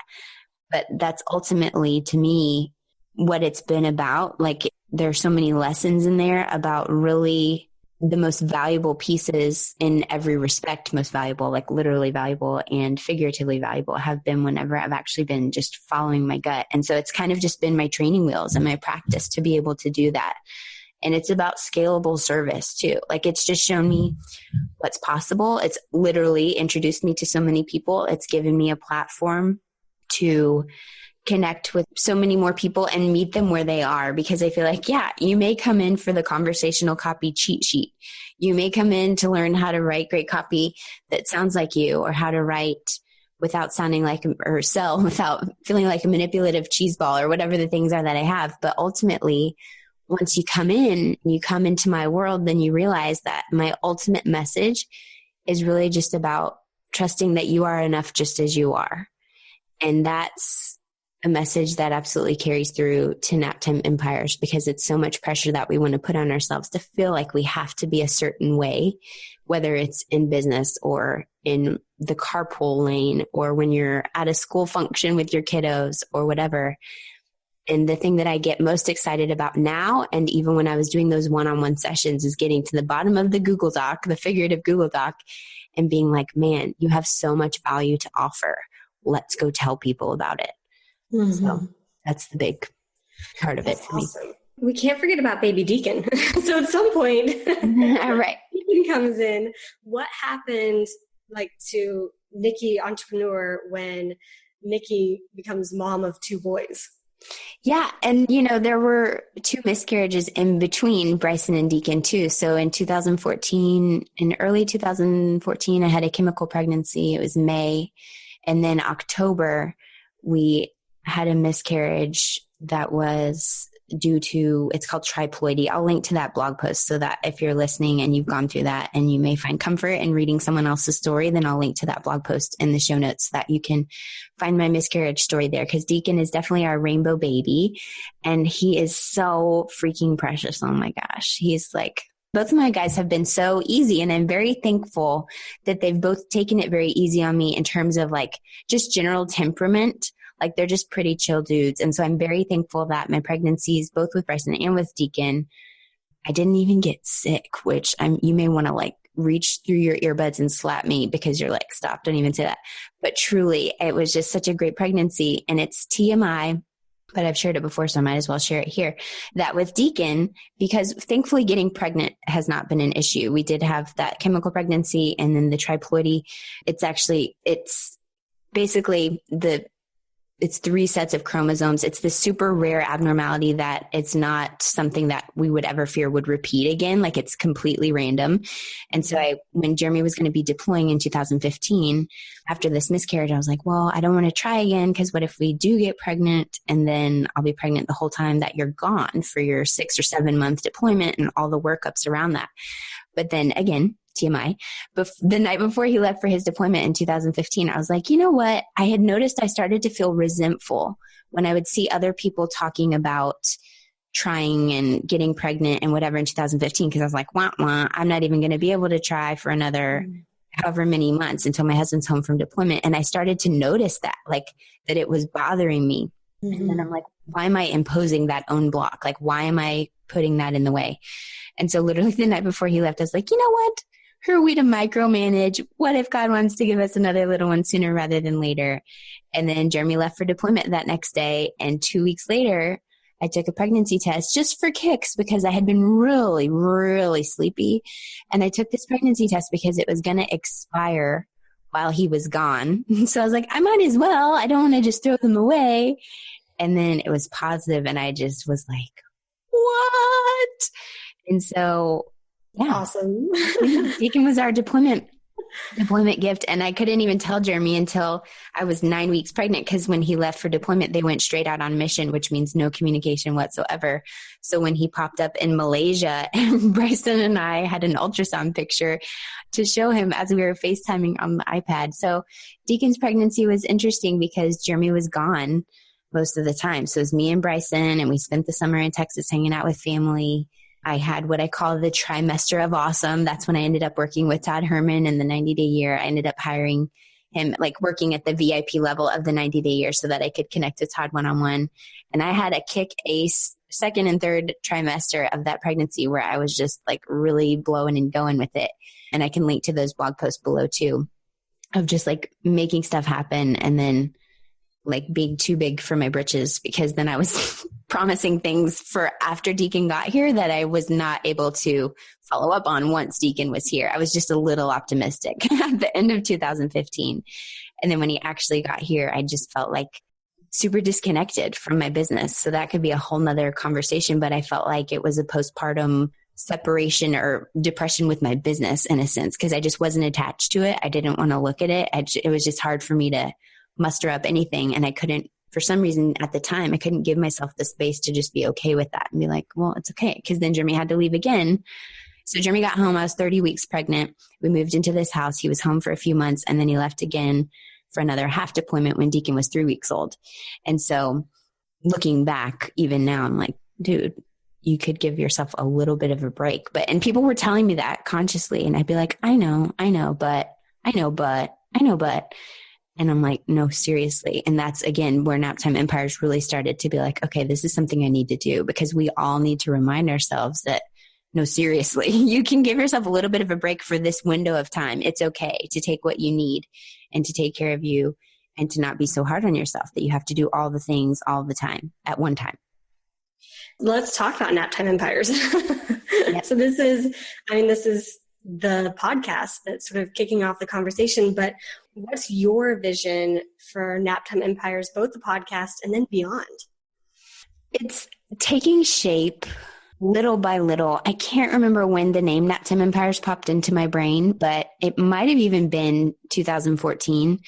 S2: But that's ultimately, to me, what it's been about. There's so many lessons in there about really the most valuable pieces in every respect, most valuable, literally valuable and figuratively valuable, have been whenever I've actually been just following my gut. And so it's kind of just been my training wheels and my practice to be able to do that. And it's about scalable service too. It's just shown me what's possible. It's literally introduced me to so many people. It's given me a platform to connect with so many more people and meet them where they are, because I feel you may come in for the conversational copy cheat sheet. You may come in to learn how to write great copy that sounds like you, or how to write without sounding or sell without feeling like a manipulative cheese ball, or whatever the things are that I have. But ultimately, once you come into my world, then you realize that my ultimate message is really just about trusting that you are enough just as you are. And that's a message that absolutely carries through to Naptime Empires, because it's so much pressure that we want to put on ourselves to feel like we have to be a certain way, whether it's in business or in the carpool lane or when you're at a school function with your kiddos or whatever. And the thing that I get most excited about now, and even when I was doing those one-on-one sessions, is getting to the bottom of the Google Doc, the figurative Google Doc, and being like, man, you have so much value to offer. Let's go tell people about it. Mm-hmm. So that's the big part of it for
S3: awesome. Me. We can't forget about baby Deacon. So at some point,
S2: right.
S3: Deacon comes in. What happened to Nikki entrepreneur when Nikki becomes mom of 2 boys?
S2: Yeah. And, there were 2 miscarriages in between Bryson and Deacon too. So in early 2014, I had a chemical pregnancy. It was May. And then October, we had a miscarriage that was due to, it's called triploidy. I'll link to that blog post so that if you're listening and you've gone through that and you may find comfort in reading someone else's story, then I'll link to that blog post in the show notes so that you can find my miscarriage story there. Because Deacon is definitely our rainbow baby and he is so freaking precious. Oh my gosh. He's both of my guys have been so easy, and I'm very thankful that they've both taken it very easy on me in terms of just general temperament. They're just pretty chill dudes. And so I'm very thankful that my pregnancies, both with Bryson and with Deacon, I didn't even get sick, which you may want to reach through your earbuds and slap me because you're stop, don't even say that. But truly, it was just such a great pregnancy, and it's TMI. But I've shared it before, so I might as well share it here, that with Deacon, because thankfully getting pregnant has not been an issue. We did have that chemical pregnancy and then the triploidy. It's basically it's 3 sets of chromosomes. It's this super rare abnormality that it's not something that we would ever fear would repeat again. It's completely random. And so when Jeremy was going to be deploying in 2015, after this miscarriage, I was like, well, I don't want to try again, because what if we do get pregnant and then I'll be pregnant the whole time that you're gone for your 6 or 7 month deployment and all the workups around that. But then again, TMI, the night before he left for his deployment in 2015, I was like, you know what? I had noticed I started to feel resentful when I would see other people talking about trying and getting pregnant and whatever in 2015, because I was like, wah, wah, I'm not even going to be able to try for another however many months until my husband's home from deployment. And I started to notice that, that it was bothering me. Mm-hmm. And then I'm like, why am I imposing that own block? Why am I putting that in the way? And so literally the night before he left, I was like, you know what? Who are we to micromanage? What if God wants to give us another little one sooner rather than later? And then Jeremy left for deployment that next day. And 2 weeks later, I took a pregnancy test just for kicks because I had been really, really sleepy. And I took this pregnancy test because it was going to expire while he was gone. So I was like, I might as well. I don't want to just throw them away. And then it was positive, and I just was like, what? And so, yeah.
S3: Awesome.
S2: Deacon was our deployment gift. And I couldn't even tell Jeremy until I was 9 weeks pregnant, because when he left for deployment, they went straight out on mission, which means no communication whatsoever. So when he popped up in Malaysia, and Bryson and I had an ultrasound picture to show him as we were FaceTiming on the iPad. So Deacon's pregnancy was interesting because Jeremy was gone most of the time. So it was me and Bryson, and we spent the summer in Texas hanging out with family. I had what I call the trimester of awesome. That's when I ended up working with Todd Herman in the 90-day year. I ended up hiring him, working at the VIP level of the 90-day year so that I could connect with Todd one-on-one. And I had a kick-ace second and third trimester of that pregnancy where I was just really blowing and going with it. And I can link to those blog posts below too, of just making stuff happen and then being too big for my britches, because then I was promising things for after Deacon got here that I was not able to follow up on once Deacon was here. I was just a little optimistic at the end of 2015. And then when he actually got here, I just felt super disconnected from my business. So that could be a whole nother conversation, but I felt like it was a postpartum separation or depression with my business in a sense, because I just wasn't attached to it. I didn't want to look at it. It was just hard for me to muster up anything. And I couldn't, for some reason at the time, I couldn't give myself the space to just be okay with that and be like, well, it's okay. Because then Jeremy had to leave again. So Jeremy got home. I was 30 weeks pregnant. We moved into this house. He was home for a few months, and then he left again for another half deployment when Deacon was 3 weeks old. And so looking back, even now, I'm like, dude, you could give yourself a little bit of a break. And people were telling me that consciously. And I'd be like, I know, but. And I'm like, no, seriously. And that's, again, where Naptime Empires really started to be like, okay, this is something I need to do, because we all need to remind ourselves that, no, seriously, you can give yourself a little bit of a break for this window of time. It's okay to take what you need and to take care of you, and to not be so hard on yourself that you have to do all the things all the time at one time.
S3: Let's talk about Naptime Empires.
S2: Yep.
S3: So this is the podcast that's sort of kicking off the conversation, but what's your vision for Naptime Empires, both the podcast and then beyond?
S2: It's taking shape little by little. I can't remember when the name Naptime Empires popped into my brain, but it might have even been 2014.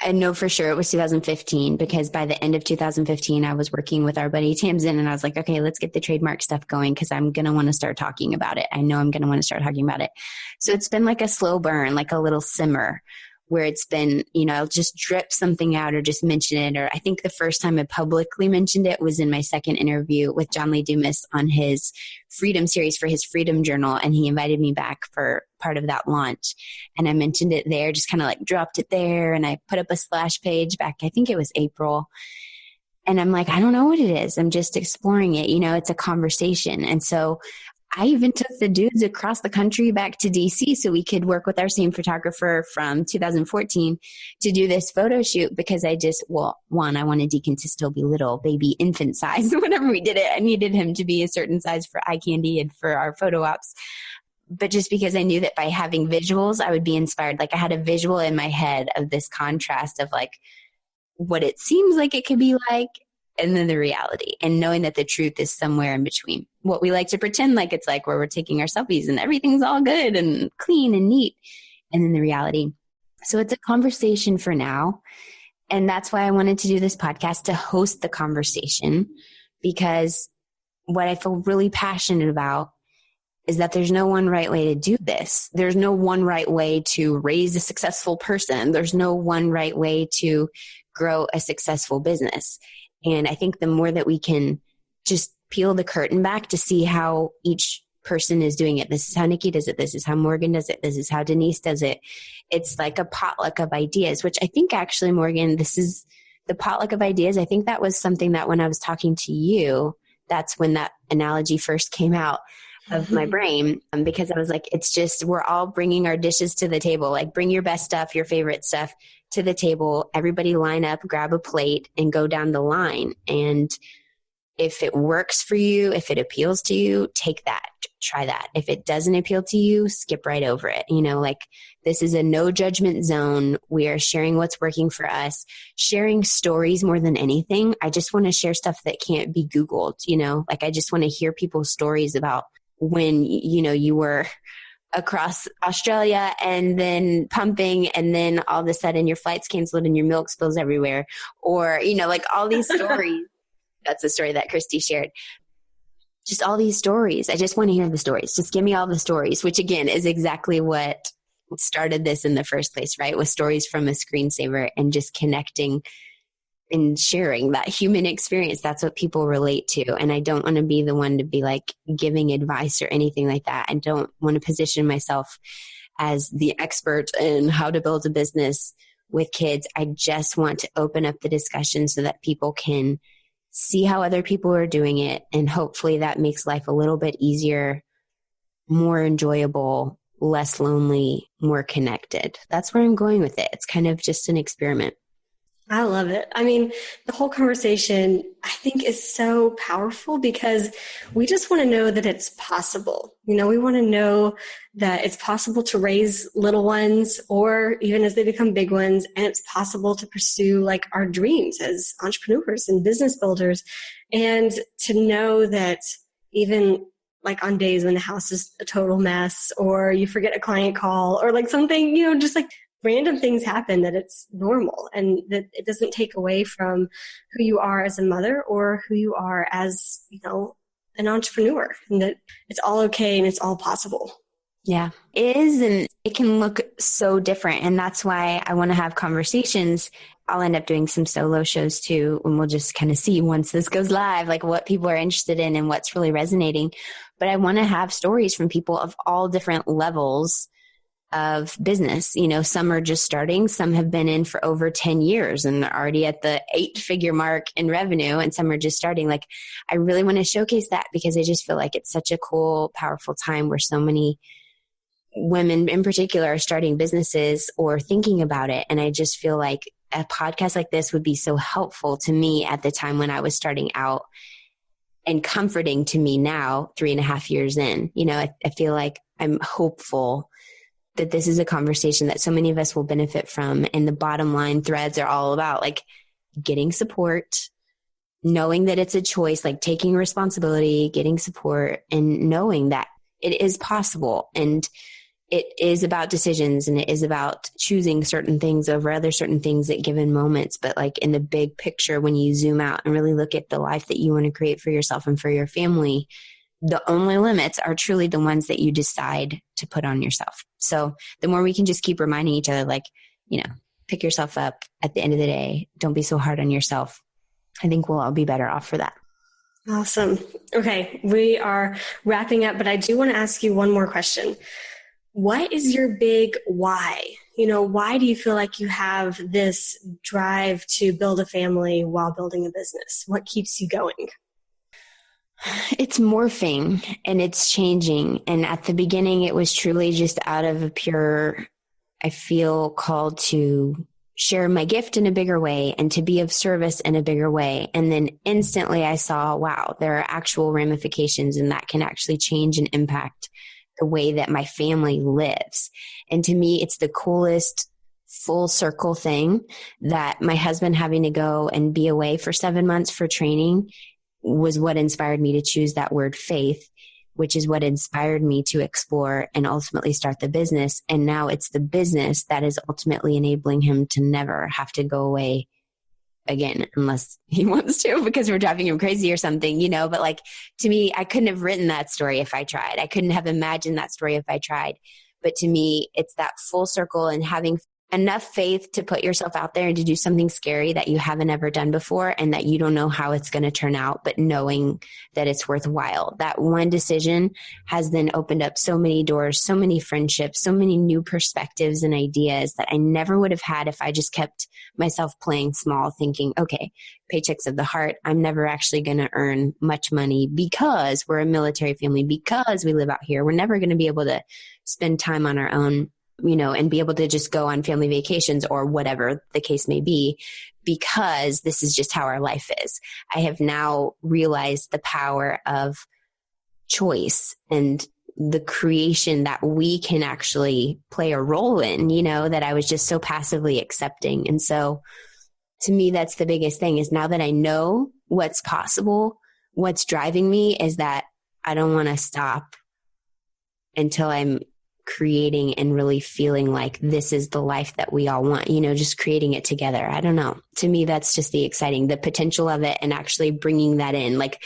S2: I know for sure it was 2015, because by the end of 2015, I was working with our buddy Tamsin, and I was like, okay, let's get the trademark stuff going, because I'm going to want to start talking about it. I know I'm going to want to start talking about it. So it's been like a slow burn, like a little simmer, where it's been, I'll just drip something out or just mention it. Or I think the first time I publicly mentioned it was in my second interview with John Lee Dumas on his Freedom series for his Freedom Journal. And he invited me back for part of that launch. And I mentioned it there, just kind of like dropped it there. And I put up a splash page back, I think it was April. And I'm like, I don't know what it is. I'm just exploring it. It's a conversation. And so I even took the dudes across the country back to DC so we could work with our same photographer from 2014 to do this photo shoot, because I wanted Deacon to still be little baby infant size. Whenever we did it, I needed him to be a certain size for eye candy and for our photo ops. But just because I knew that by having visuals, I would be inspired. Like I had a visual in my head of this contrast of like what it seems like it could be like, and then the reality, and knowing that the truth is somewhere in between. What we like to pretend like it's like, where we're taking our selfies and everything's all good and clean and neat, and then the reality. So it's a conversation for now. And that's why I wanted to do this podcast, to host the conversation, because what I feel really passionate about is that there's no one right way to do this. There's no one right way to raise a successful person. There's no one right way to grow a successful business. And I think the more that we can just peel the curtain back to see how each person is doing it. This is how Nikki does it. This is how Morgan does it. This is how Denise does it. It's like a potluck of ideas, which I think actually, Morgan, this is the potluck of ideas. I think that was something that when I was talking to you, that's when that analogy first came out of my brain, because I was like, it's just, we're all bringing our dishes to the table. Like bring your best stuff, your favorite stuff to the table. Everybody line up, grab a plate, and go down the line. And if it works for you, if it appeals to you, take that, try that. If it doesn't appeal to you, skip right over it. Like this is a no judgment zone. We are sharing what's working for us, sharing stories more than anything. I just want to share stuff that can't be Googled, like I just want to hear people's stories about when, you were across Australia and then pumping, and then all of a sudden your flight's canceled and your milk spills everywhere, or, like all these stories. That's a story that Christy shared. Just all these stories. I just want to hear the stories. Just give me all the stories, which again is exactly what started this in the first place, right? With stories from a screensaver and just connecting and sharing that human experience. That's what people relate to. And I don't want to be the one to be like giving advice or anything like that. I don't want to position myself as the expert in how to build a business with kids. I just want to open up the discussion so that people can see how other people are doing it. And hopefully that makes life a little bit easier, more enjoyable, less lonely, more connected. That's where I'm going with it. It's kind of just an experiment.
S3: I love it. I mean, the whole conversation, I think, is so powerful because we just want to know that it's possible. We want to know that it's possible to raise little ones or even as they become big ones, and it's possible to pursue like our dreams as entrepreneurs and business builders, and to know that even like on days when the house is a total mess or you forget a client call or like something, just like random things happen, that it's normal and that it doesn't take away from who you are as a mother or who you are as, an entrepreneur, and that it's all okay and it's all possible.
S2: Yeah, it is. And it can look so different. And that's why I want to have conversations. I'll end up doing some solo shows too. And we'll just kind of see once this goes live, like what people are interested in and what's really resonating. But I want to have stories from people of all different levels of business. Some are just starting, some have been in for over 10 years and they're already at the 8-figure mark in revenue, and some are just starting. Like, I really want to showcase that because I just feel like it's such a cool, powerful time where so many women in particular are starting businesses or thinking about it. And I just feel like a podcast like this would be so helpful to me at the time when I was starting out, and comforting to me now, 3.5 years in. I feel like I'm hopeful that this is a conversation that so many of us will benefit from. And the bottom line threads are all about like getting support, knowing that it's a choice, like taking responsibility, getting support, and knowing that it is possible. And it is about decisions, and it is about choosing certain things over other certain things at given moments. But like in the big picture, when you zoom out and really look at the life that you want to create for yourself and for your family, the only limits are truly the ones that you decide to put on yourself. So the more we can just keep reminding each other, like, pick yourself up at the end of the day. Don't be so hard on yourself. I think we'll all be better off for that.
S3: Awesome. Okay. We are wrapping up, but I do want to ask you one more question. What is your big why? Why do you feel like you have this drive to build a family while building a business? What keeps you going?
S2: It's morphing and it's changing. And at the beginning, it was truly just out of a pure, I feel called to share my gift in a bigger way and to be of service in a bigger way. And then instantly I saw, wow, there are actual ramifications, and that can actually change and impact the way that my family lives. And to me, it's the coolest full circle thing that my husband having to go and be away for 7 months for training was what inspired me to choose that word faith, which is what inspired me to explore and ultimately start the business. And now it's the business that is ultimately enabling him to never have to go away again, unless he wants to, because we're driving him crazy or something, but like, to me, I couldn't have written that story if I tried. I couldn't have imagined that story if I tried. But to me, it's that full circle and having enough faith to put yourself out there and to do something scary that you haven't ever done before and that you don't know how it's going to turn out, but knowing that it's worthwhile. That one decision has then opened up so many doors, so many friendships, so many new perspectives and ideas that I never would have had if I just kept myself playing small, thinking, okay, paychecks of the heart. I'm never actually going to earn much money because we're a military family, because we live out here. We're never going to be able to spend time on our own, and be able to just go on family vacations or whatever the case may be, because this is just how our life is. I have now realized the power of choice and the creation that we can actually play a role in, that I was just so passively accepting. And so to me, that's the biggest thing, is now that I know what's possible, what's driving me is that I don't want to stop until I'm creating and really feeling like this is the life that we all want, just creating it together. I don't know. To me, that's just the potential of it, and actually bringing that in, like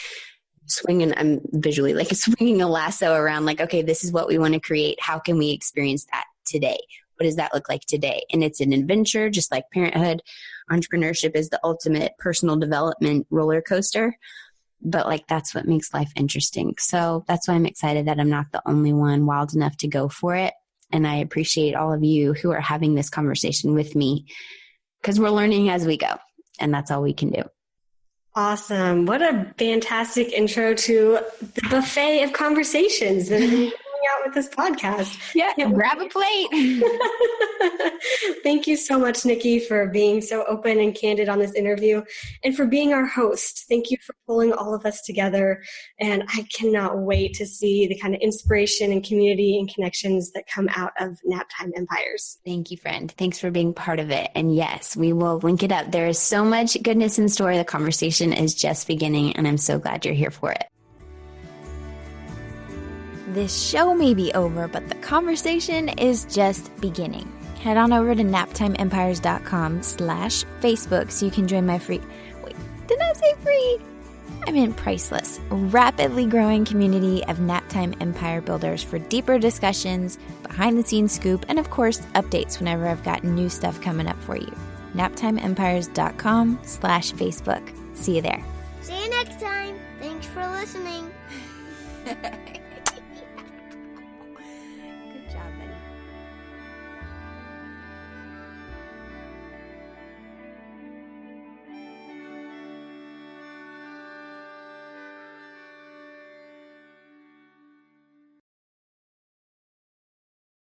S2: I'm visually like swinging a lasso around, like, okay, this is what we want to create. How can we experience that today? What does that look like today? And it's an adventure, just like parenthood. Entrepreneurship is the ultimate personal development roller coaster. But like, that's what makes life interesting. So that's why I'm excited that I'm not the only one wild enough to go for it. And I appreciate all of you who are having this conversation with me, because we're learning as we go, and that's all we can do.
S3: Awesome. What a fantastic intro to the buffet of conversations that are coming out with this podcast.
S2: Yeah, grab a plate.
S3: Thank you so much, Nikki, for being so open and candid on this interview, and for being our host. Thank you for pulling all of us together. And I cannot wait to see the kind of inspiration and community and connections that come out of Naptime Empires.
S2: Thank you, friend. Thanks for being part of it. And yes, we will link it up. There is so much goodness in store. The conversation is just beginning, and I'm so glad you're here for it.
S4: This show may be over, but the conversation is just beginning. Head on over to naptimeempires.com/Facebook so you can join my free... Wait, did I say free? I meant priceless, rapidly growing community of Naptime Empire builders for deeper discussions, behind-the-scenes scoop, and of course, updates whenever I've got new stuff coming up for you. naptimeempires.com/Facebook. See you there.
S1: See you next time. Thanks for listening.